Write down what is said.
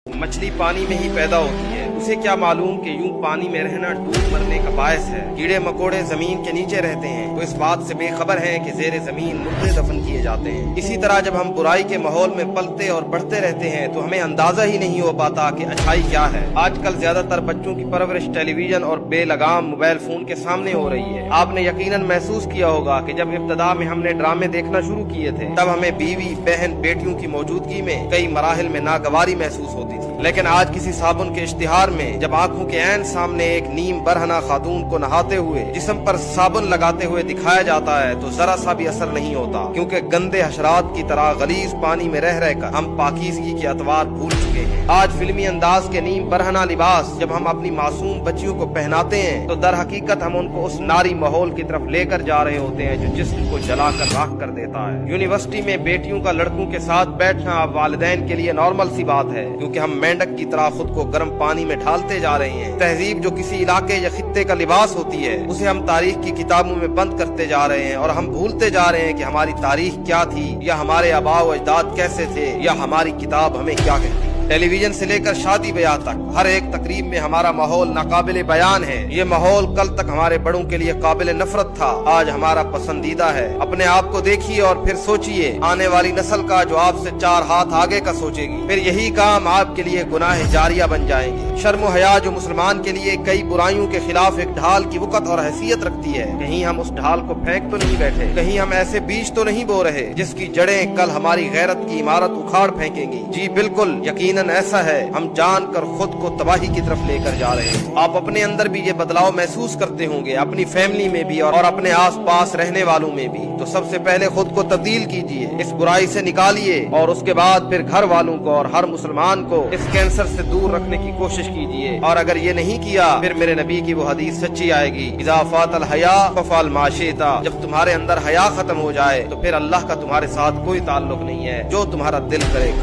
मछली पानी में ही पैदा होती है, उसे क्या मालूम कि यूं पानी में रहना डूब मरने का बायस है। कीड़े मकोड़े जमीन के नीचे रहते हैं तो इस बात से बेखबर हैं कि जेर जमीन मुर्दे दफन किए जाते हैं। इसी तरह जब हम बुराई के माहौल में पलते और बढ़ते रहते हैं तो हमें अंदाजा ही नहीं हो पाता कि अच्छाई क्या है। आजकल ज्यादातर बच्चों की परवरिश टेलीविजन और बेलगाम मोबाइल फोन के सामने हो रही है। आपने यकीनन महसूस किया होगा कि जब इब्तदा में हमने ड्रामे देखना शुरू किए थे तब हमें बीवी बहन बेटियों की मौजूदगी में कई मराहिल में नागवारी महसूस होती थी, लेकिन आज किसी साबुन के इश्तिहार में जब आंखों के ऐन सामने एक नीम बरहना खातून को नहाते हुए जिस्म पर साबुन लगाते हुए दिखाया जाता है तो जरा सा भी असर नहीं होता, क्योंकि गंदे हशरात की तरह गलीज पानी में रह रहकर हम पाकीज़गी के अतवार भूल चुके हैं। आज फिल्मी अंदाज के नीम बरहना लिबास जब हम अपनी मासूम बच्चियों को पहनाते हैं तो दर हकीकत हम उनको उस नारी माहौल की तरफ लेकर जा रहे होते हैं जो जिस्म को जलाकर राख कर देता है। यूनिवर्सिटी में बेटियों का लड़कों के साथ बैठना अब वालिदैन के लिए नॉर्मल सी बात है, क्योंकि हम मेंढक की तरह खुद को गर्म पानी में ढालते जा रहे हैं। तहजीब जो किसी इलाके या खित्ते का लिबास होती है उसे हम तारीख की किताबों में बंद करते जा रहे हैं और हम भूलते जा रहे हैं कि हमारी तारीख क्या थी, या हमारे आबाओ अजदाद कैसे थे, या हमारी किताब हमें क्या कहती। टेलीविजन से लेकर शादी ब्याह तक हर एक तकरीब में हमारा माहौल नाकाबिले बयान है। ये माहौल कल तक हमारे बड़ों के लिए काबिल नफरत था, आज हमारा पसंदीदा है। अपने आप को देखिए और फिर सोचिए आने वाली नस्ल का जो आपसे 4 हाथ आगे का सोचेगी, फिर यही काम आपके लिए गुनाह जारिया बन जाएंगे। शर्म हया जो मुसलमान के लिए कई बुराइयों के खिलाफ एक ढाल की वक़्त और हैसियत रखती है, कहीं हम उस ढाल को फेंक तो नहीं बैठे, कहीं हम ऐसे बीज तो नहीं बो रहे जिसकी जड़ें कल हमारी गैरत की इमारत उखाड़ फेंकेंगी। जी बिल्कुल, यकीनन ऐसा है, हम जानकर खुद को तबाही की तरफ लेकर जा रहे हैं। आप अपने अंदर भी ये बदलाव महसूस करते होंगे, अपनी फैमिली में भी और अपने आस पास रहने वालों में भी। तो सबसे पहले खुद को तब्दील कीजिए, इस बुराई से निकालिए और उसके बाद फिर घर वालों को और हर मुसलमान को इस कैंसर से दूर रखने की कोशिश कीजिए। और अगर ये नहीं किया फिर मेरे नबी की वो हदीस सच्ची आएगी, इज़ा फातल हया फफअल मा शिता। जब तुम्हारे अंदर हया खत्म हो जाए तो फिर अल्लाह का तुम्हारे साथ कोई ताल्लुक नहीं है, जो तुम्हारा दिल करे कर।